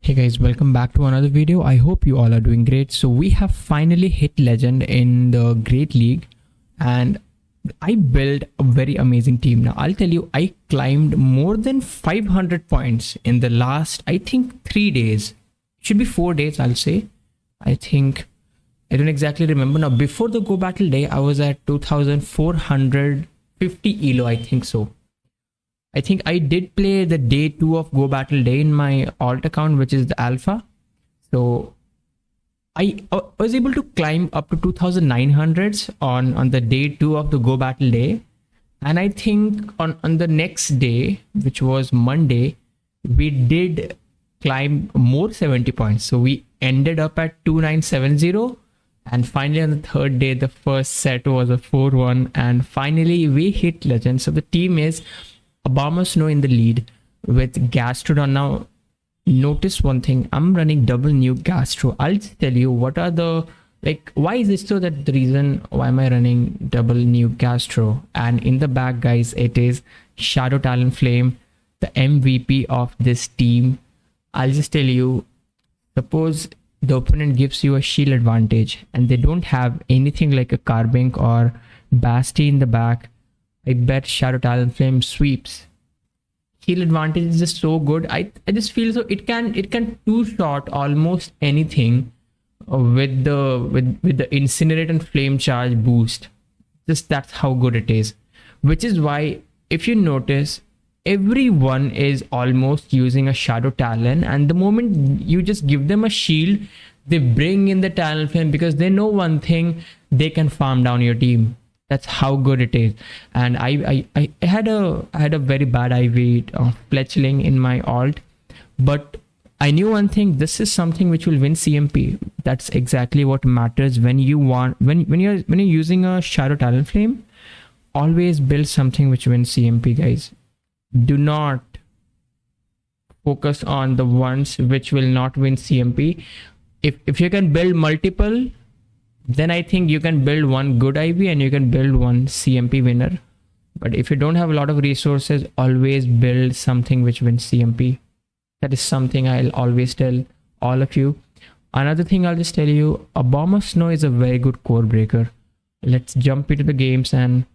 Hey guys, welcome back to another video. I hope you all are doing great. So we have finally hit legend in the Great League and I built a very amazing team. Now I'll tell you, I climbed more than 500 points in the last, I think 3 days. Should be 4 days, I'll say. I don't exactly remember. Now before the Go Battle Day, I was at 2450 elo, I think so. I think I did play the day 2 of Go Battle Day in my alt account, which is the alpha. So I was able to climb up to 2900s on the day 2 of the Go Battle Day. And I think on the next day, which was Monday, we did climb more 70 points. So we ended up at 2970. And finally on the third day, the first set was a 4-1. And finally we hit legend. So the team is Abomasnow in the lead with Gastrodon. Now, notice one thing. I'm running double nuke Gastro. I'll just tell you what are the, why is it so that the reason why am I running double nuke Gastro? And in the back, guys, it is Shadow Talonflame, the MVP of this team. I'll just tell you, suppose the opponent gives you a shield advantage and they don't have anything like a Carbink or Basti in the back. I bet Shadow Talonflame sweeps. Heal advantage is just so good. I just feel so it can two-shot almost anything with the Incinerate and Flame Charge boost. Just that's how good it is. Which is why if you notice, everyone is almost using a Shadow Talon, and the moment you just give them a shield, they bring in the Talonflame because they know one thing: they can farm down your team. That's how good it is. And I had a very bad IV of Fletchling in my alt, but I knew one thing: this is something which will win CMP. That's exactly what matters when you're using a Shadow Talonflame. Always build something which wins CMP, guys. Do not focus on the ones which will not win CMP. If you can build multiple, then I think you can build one good IV and you can build one CMP winner. But if you don't have a lot of resources, always build something which wins CMP. That is something I'll always tell all of you. Another thing I'll just tell you, Abomasnow is a very good core breaker. Let's jump into the games and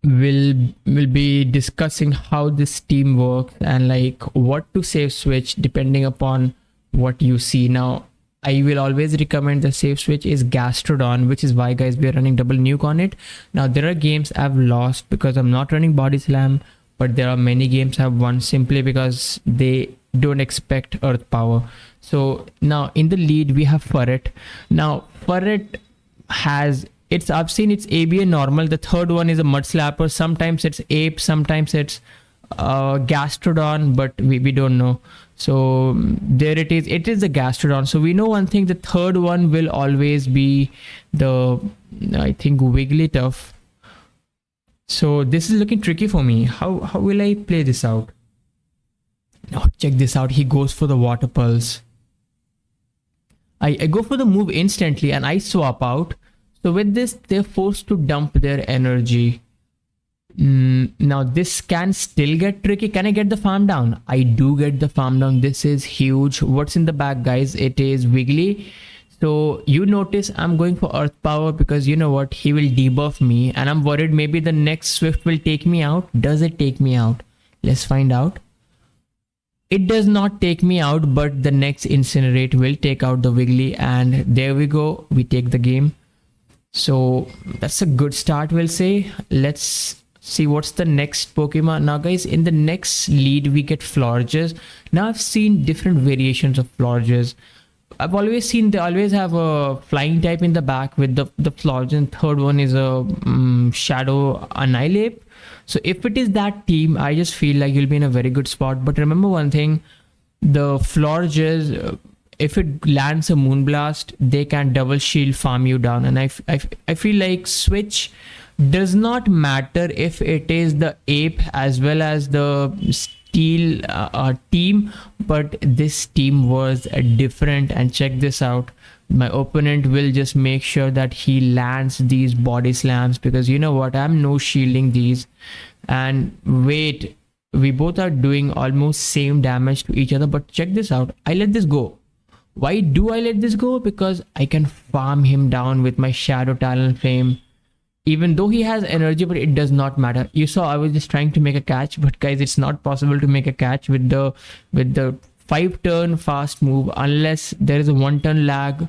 we'll be discussing how this team works and what to save switch depending upon what you see. Now, I will always recommend the safe switch is Gastrodon, which is why, guys, we are running double nuke on it. Now, there are games I've lost because I'm not running Body Slam, but there are many games I've won simply because they don't expect Earth Power. So now in the lead, we have Furret. Now, Furret has, I've seen it's ABA normal. The third one is a Mud Slapper. Sometimes it's Ape, sometimes it's Gastrodon, but we don't know. So there it is the Gastrodon. So we know one thing: the third one will always be the, I think, Wigglytuff. So this is looking tricky for me. How will I play this out? Now check this out. He goes for the Water Pulse. I go for the move instantly and I swap out. So with this, they're forced to dump their energy. Now this can still get tricky. Can I get the farm down? I do get the farm down. This is huge. What's in the back, guys? It is Wiggly. So you notice I'm going for Earth Power because you know what? He will debuff me and I'm worried maybe the next Swift will take me out. Does it take me out? Let's find out. It does not take me out, but the next Incinerate will take out the Wiggly, and there we go. We take the game. So that's a good start, we'll say. Let's see what's the next Pokemon. Now, guys, in the next lead, we get Florges. Now, I've seen different variations of Florges. I've always seen they always have a flying type in the back with the Florges, and third one is a Shadow Annihilate. So if it is that team, I just feel like you'll be in a very good spot. But remember one thing, the Florges, if it lands a Moonblast, they can double shield farm you down. And I feel like Switch does not matter if it is the Ape as well as the Steel team, but this team was different. And check this out, my opponent will just make sure that he lands these Body Slams because you know what, I'm no shielding these. And wait, We both are doing almost same damage to each other, but check this out. I let this go. Why do I let this go? Because I can farm him down with my Shadow Talonflame. Even though he has energy, but it does not matter. You saw I was just trying to make a catch, but guys, it's not possible to make a catch with the 5-turn fast move unless there is a 1-turn lag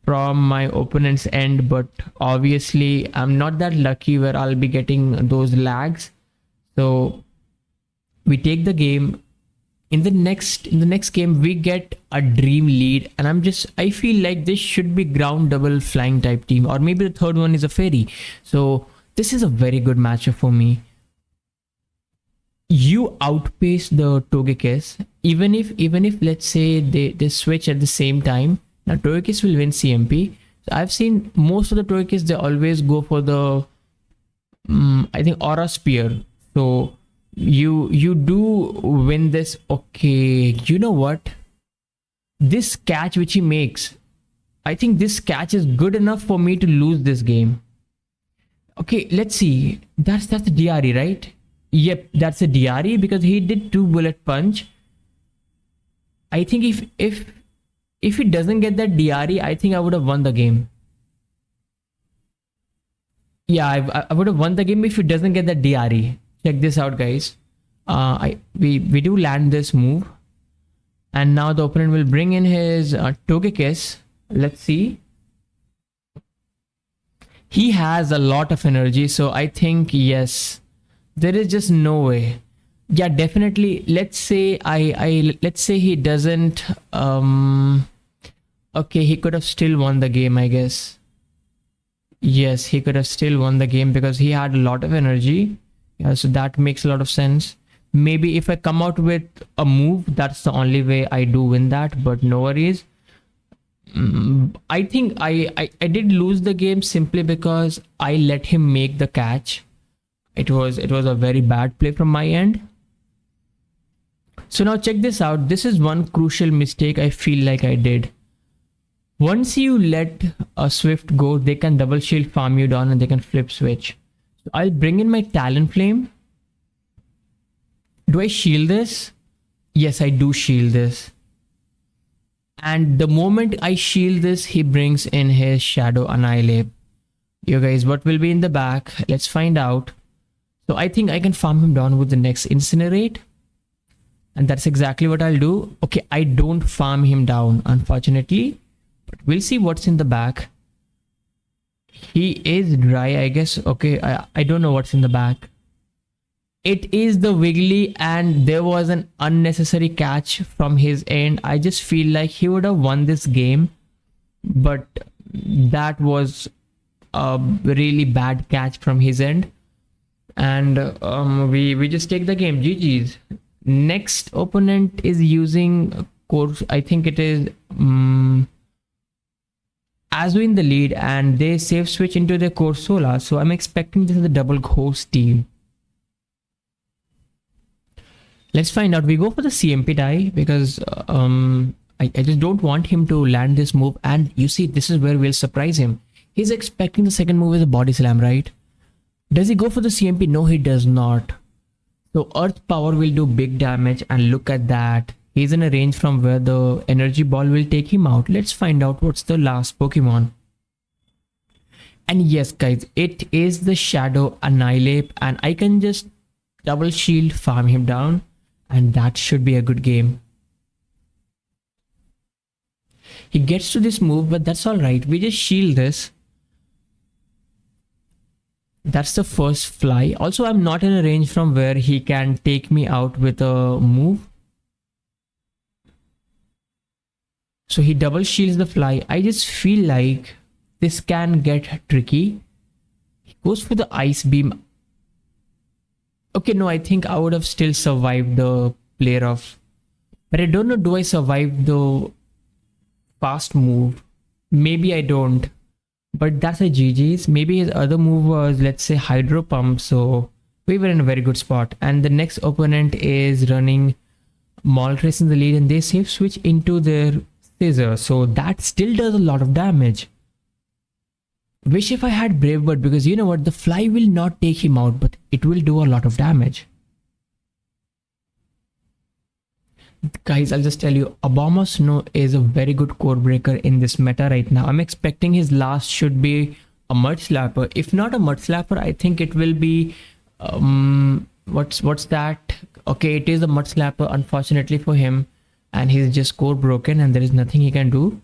from my opponent's end. But obviously I'm not that lucky where I'll be getting those lags. So we take the game. In the next game we get a dream lead, and I feel like this should be ground double flying type team, or maybe the third one is a fairy. So this is a very good matchup for me. You outpace the Togekiss, even if let's say they switch at the same time. Now Togekiss will win CMP. So I've seen most of the Togekiss, they always go for the I think Aura Spear. So you do win this. Okay, you know what, this catch which he makes, I think this catch is good enough for me to lose this game. Okay, let's see. That's the DRE, right? Yep, that's a DRE because he did 2 bullet punch. I think if he doesn't get that DRE, I think I would have won the game. Yeah, I would have won the game if he doesn't get that DRE. Check this out, guys. We do land this move, and now the opponent will bring in his Togekiss. Let's see. He has a lot of energy, so I think yes, there is just no way. Yeah, definitely. Let's say let's say he doesn't. Okay, he could have still won the game, I guess. Yes, he could have still won the game because he had a lot of energy. Yeah, so that makes a lot of sense. Maybe if I come out with a move, that's the only way I do win that, but no worries. I think I did lose the game simply because I let him make the catch. It was a very bad play from my end. So now check this out. This is one crucial mistake I feel like I did. Once you let a Swift go, they can double shield farm you down and they can flip switch. So I'll bring in my Talonflame. Do I shield this? Yes, I do shield this. And the moment I shield this, he brings in his Shadow Annihilate. You guys, what will be in the back? Let's find out. So I think I can farm him down with the next Incinerate. And that's exactly what I'll do. Okay, I don't farm him down, unfortunately. But we'll see what's in the back. He is dry, I guess. Okay, I don't know what's in the back. It is the Wiggly, and there was an unnecessary catch from his end. I just feel like he would have won this game, but that was a really bad catch from his end. And we just take the game. GG's. Next opponent is using course. I think it is Azu in the lead, and they save switch into their Corsola. So I'm expecting this is a double ghost team. Let's find out. We go for the CMP die because I just don't want him to land this move. And you see, this is where we'll surprise him. He's expecting the second move is a body slam, right? Does he go for the CMP? No, he does not. So Earth Power will do big damage, and look at that. He's in a range from where the energy ball will take him out. Let's find out what's the last Pokemon. And yes, guys, it is the Shadow Annihilate, and I can just double shield farm him down, and that should be a good game. He gets to this move, but that's all right. We just shield this. That's the first fly. Also, I'm not in a range from where he can take me out with a move. So he double shields the fly. I just feel like this can get tricky. He goes for the Ice Beam. Okay, no, I think I would have still survived the player off. But I don't know, do I survive the fast move? Maybe I don't. But that's a GG's. Maybe his other move was, let's say, Hydro Pump. So we were in a very good spot. And the next opponent is running Moltres in the lead, and they save switch into their Scissor. So that still does a lot of damage. Wish if I had Brave Bird, because you know what? The fly will not take him out, but it will do a lot of damage. Guys, I'll just tell you, Abomasnow is a very good core breaker in this meta right now. I'm expecting his last should be a Mud Slapper. If not a Mud Slapper, I think it will be what's that? Okay, it is a Mud Slapper, unfortunately for him, and he's just core broken and there is nothing he can do.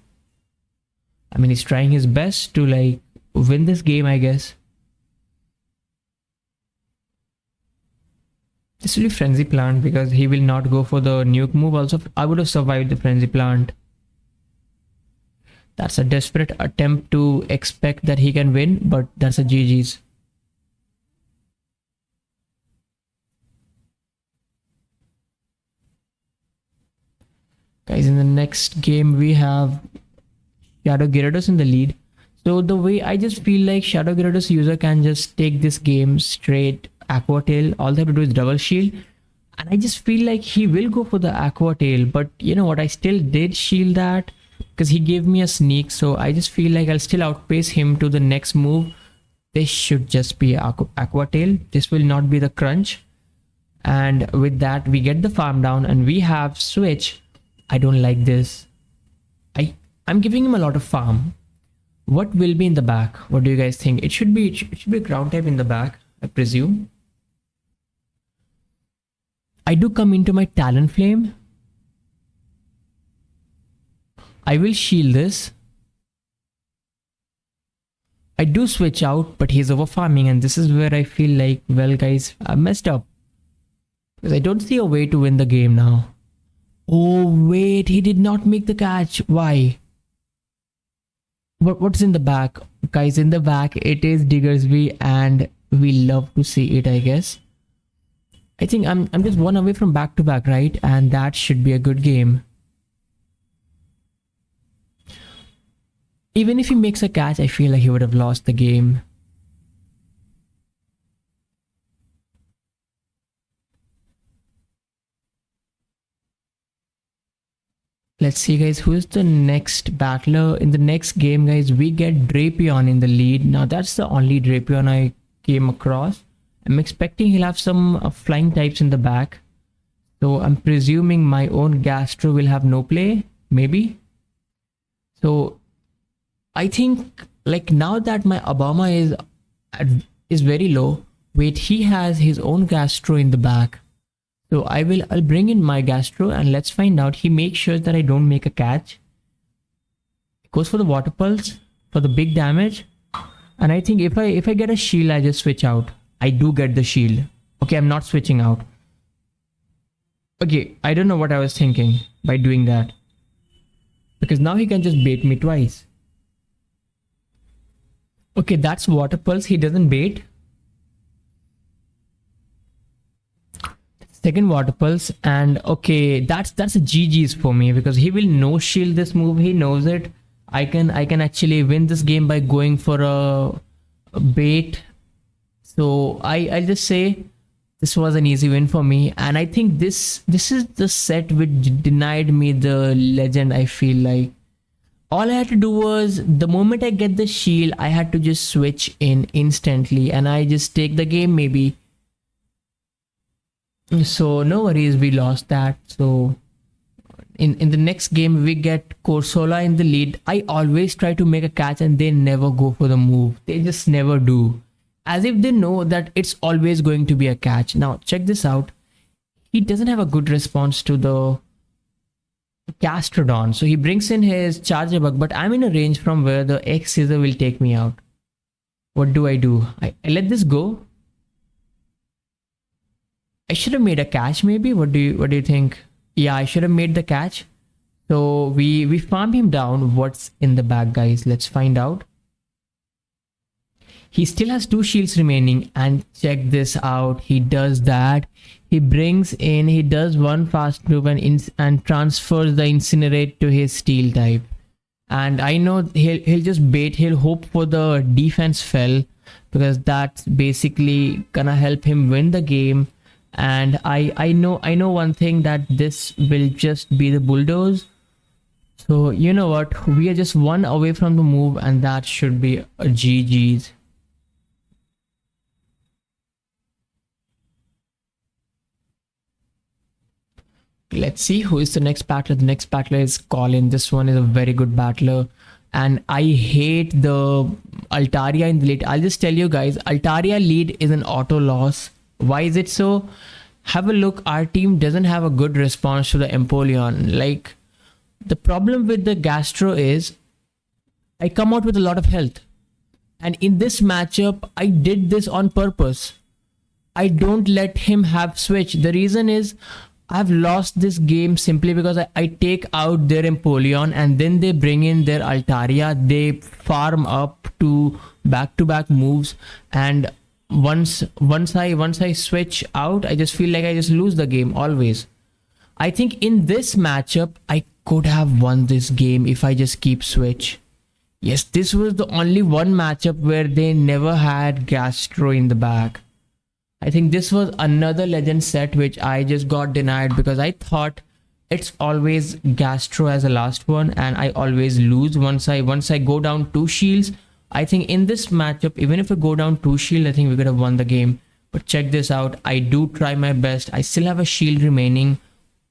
I mean, he's trying his best to like win this game, I guess. This will be Frenzy Plant because he will not go for the nuke move. Also, I would have survived the Frenzy Plant. That's a desperate attempt to expect that he can win, but that's a GG's. Guys, in the next game, we have Shadow Gyarados in the lead. So the way I just feel like Shadow Gyarados user can just take this game straight Aqua Tail. All they have to do is double shield. And I just feel like he will go for the Aqua Tail. But you know what? I still did shield that because he gave me a sneak. So I just feel like I'll still outpace him to the next move. This should just be Aqua Tail. This will not be the crunch. And with that, we get the farm down and we have Switch. I don't like this. I'm giving him a lot of farm. What will be in the back? What do you guys think? It should be a ground type in the back, I presume. I do come into my Talonflame. I will shield this. I do switch out, but he's over farming, and this is where I feel like, well guys, I messed up. Because I don't see a way to win the game now. Oh wait, he did not make the catch. Why? What's in the back? Guys, in the back it is Diggersby and we love to see it, I guess. I think I'm just one away from back to back, right? And that should be a good game. Even if he makes a catch, I feel like he would have lost the game. Let's see guys, who's the next battler? In the next game guys, we get Drapion in the lead. Now that's the only Drapion I came across. I'm expecting he'll have some flying types in the back. So I'm presuming my own Gastro will have no play, maybe. So I think like now that my Obama is very low, wait, he has his own Gastro in the back. So I'll bring in my Gastro and let's find out. He makes sure that I don't make a catch. Goes for the Water Pulse for the big damage. And I think if I get a shield, I just switch out. I do get the shield. Okay, I'm not switching out. Okay, I don't know what I was thinking by doing that. Because now he can just bait me twice. Okay, that's Water Pulse. He doesn't bait. Second Water Pulse, and okay, that's a GG's for me because he will no shield this move. He knows it. I can actually win this game by going for a bait. So I'll just say this was an easy win for me, and I think this is the set which denied me the legend. I feel like all I had to do was the moment I get the shield, I had to just switch in instantly, and I just take the game maybe. So no worries, we lost that. So in the next game we get Corsola in the lead. I always try to make a catch and they never go for the move. They just never do. As if they know that it's always going to be a catch. Now check this out. He doesn't have a good response to the Gastrodon. So he brings in his Charger Bug, but I'm in a range from where the X Scissor will take me out. What do? I let this go. I should have made a catch maybe. What do you think? Yeah, I should have made the catch. So we farm him down. What's in the bag, guys? Let's find out. He still has 2 shields remaining, and check this out. He does that. He brings in, he does one fast move and transfers the Incinerate to his Steel type. And I know he'll just bait. He'll hope for the defense fell because that's basically gonna help him win the game. And I know one thing, that this will just be the bulldoze. So you know what, we are just one away from the move, and that should be a GG's. let's see who is the next battler. The next battler is Colin. This one is a very good battler. And I hate the Altaria in the lead. I'll just tell you guys, Altaria lead is an auto loss. Why is it so? Have a look. Our team doesn't have a good response to the Empoleon. Like, the problem with the Gastro is I come out with a lot of health. And in this matchup, I did this on purpose. I don't let him have switch. The reason is I've lost this game simply because I take out their Empoleon and then they bring in their Altaria. They farm up to back-to-back moves, and once I switch out, I just feel like I just lose the game always. I think in this matchup, I could have won this game if I just keep switch. Yes, this was the only one matchup where they never had Gastro in the back. I think this was another legend set which I just got denied because I thought it's always Gastro as the last one and I always lose once I go down 2 shields. I think in this matchup, even if we go down 2 shield, I think we could have won the game. But check this out. I do try my best. I still have a shield remaining,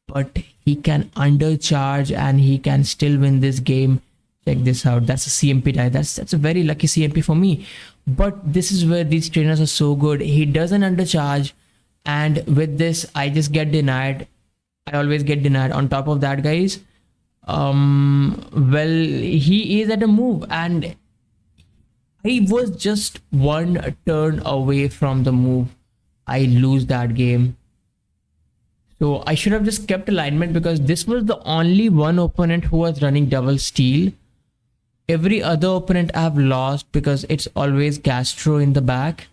but he can undercharge and he can still win this game. Check this out. That's a CMP die. That's a very lucky CMP for me. But this is where these trainers are so good. He doesn't undercharge, and with this I just get denied. I always get denied. On top of that, guys, well, he is at a move and I was just 1 turn away from the move. I lose that game. So I should have just kept alignment because this was the only one opponent who was running double steal. Every other opponent I've lost because it's always Gastro in the back.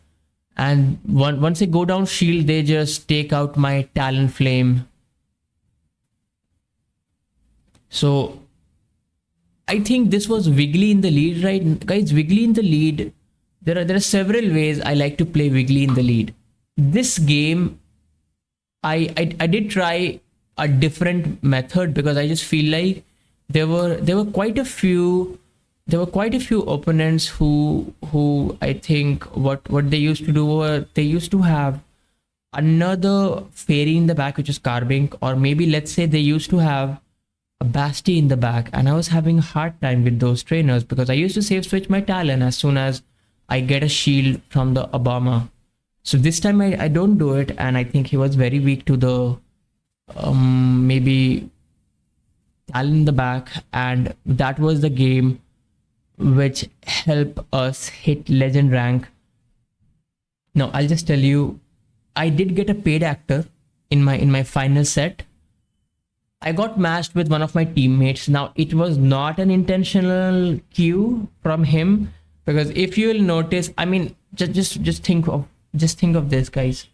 And once they go down shield, they just take out my Talonflame. So I think this was Wiggly in the lead, right? Guys, Wiggly in the lead. There are several ways I like to play Wiggly in the lead. This game, I did try a different method because I just feel like there were quite a few opponents who I think what they used to do were they used to have another fairy in the back, which is Carbink, or maybe let's say they used to have a Basti in the back, and I was having a hard time with those trainers because I used to save switch my Talon as soon as I get a shield from the Obama. So this time I don't do it, and I think he was very weak to the maybe Talon in the back, and that was the game which help us hit legend rank. Now I'll just tell you, I did get a paid actor in my final set. I got matched with one of my teammates. Now it was not an intentional cue from him because if you will notice, I mean, just think of this, guys.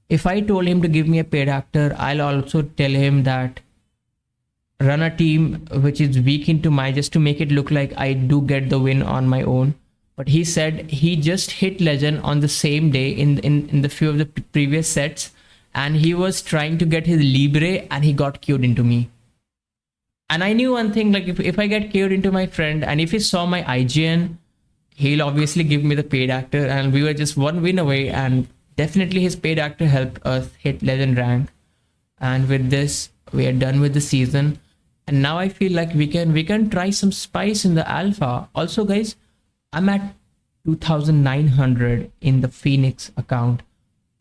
If I told him to give me a paid actor, I'll also tell him that run a team which is weak into my, just to make it look like I do get the win on my own. But he said he just hit legend on the same day in the few of the previous sets, and he was trying to get his Libre and he got queued into me. And I knew one thing, like if I get queued into my friend and if he saw my IGN, he'll obviously give me the paid actor, and we were just 1 win away, and definitely his paid actor helped us hit legend rank. And with this, we are done with the season. And now I feel like we can try some spice in the alpha. Also, guys, I'm at 2,900 in the Phoenix account.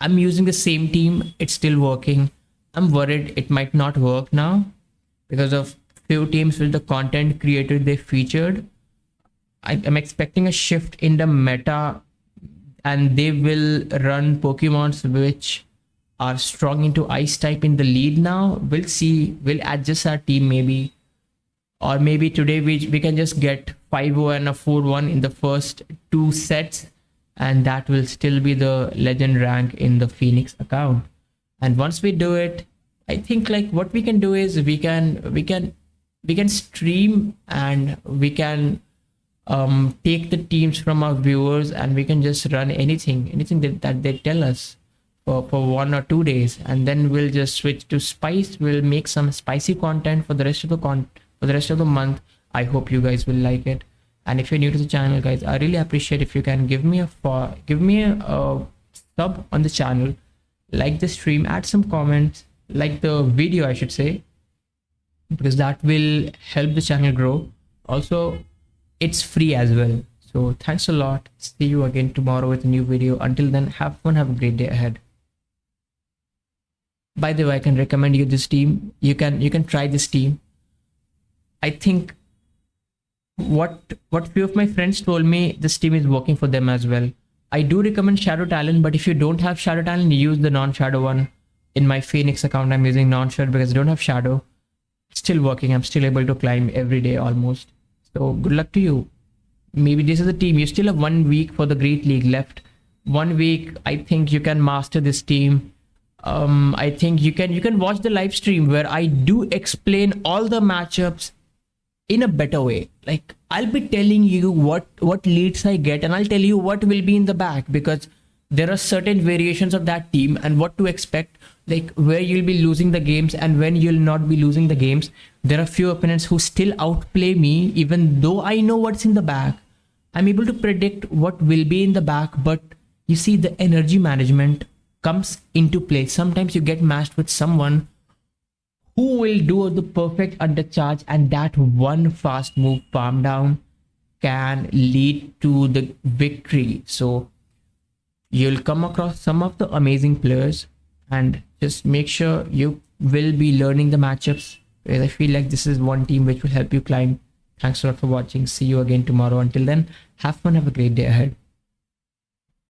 I'm using the same team. It's still working. I'm worried it might not work now because of few teams with the content creator they featured. I'm expecting a shift in the meta, and they will run Pokemons which are strong into ice type in the lead now. We'll see. We'll adjust our team maybe. Or maybe today we can just get 5-0 and a 4-1 in the first 2 sets. And that will still be the legend rank in the Phoenix account. And once we do it, I think like what we can do is we can stream, and we can take the teams from our viewers, and we can just run anything that they tell us for 1 or 2 days, and then we'll just switch to spice. We'll make some spicy content for the rest of the month. I hope you guys will like it. And if you're new to the channel, guys, I really appreciate if you can give me a sub on the channel, like the stream, add some comments, like the video, I should say, because that will help the channel grow. Also, it's free as well. So thanks a lot. See you again tomorrow with a new video. Until then, have fun, have a great day ahead. By the way, I can recommend you this team. You can try this team. I think what few of my friends told me, this team is working for them as well. I do recommend Shadow Talon, but if you don't have Shadow Talon, use the non-shadow one. In my Phoenix account, I'm using non-shadow because I don't have shadow. Still working. I'm still able to climb every day almost. So good luck to you. Maybe this is the team. You still have 1 week for the Great League left. 1 week, I think you can master this team. I think you can watch the live stream where I do explain all the matchups in a better way. Like, I'll be telling you what leads I get, and I'll tell you what will be in the back, because there are certain variations of that team and what to expect, like where you'll be losing the games and when you'll not be losing the games. There are few opponents who still outplay me, even though I know what's in the back. I'm able to predict what will be in the back, but you see, the energy management comes into play. Sometimes you get matched with someone who will do the perfect undercharge, and that one fast move farm down can lead to the victory. So you'll come across some of the amazing players, and just make sure you will be learning the matchups, because I feel like this is one team which will help you climb. Thanks a lot for watching. See you again tomorrow. Until then, have fun, have a great day ahead.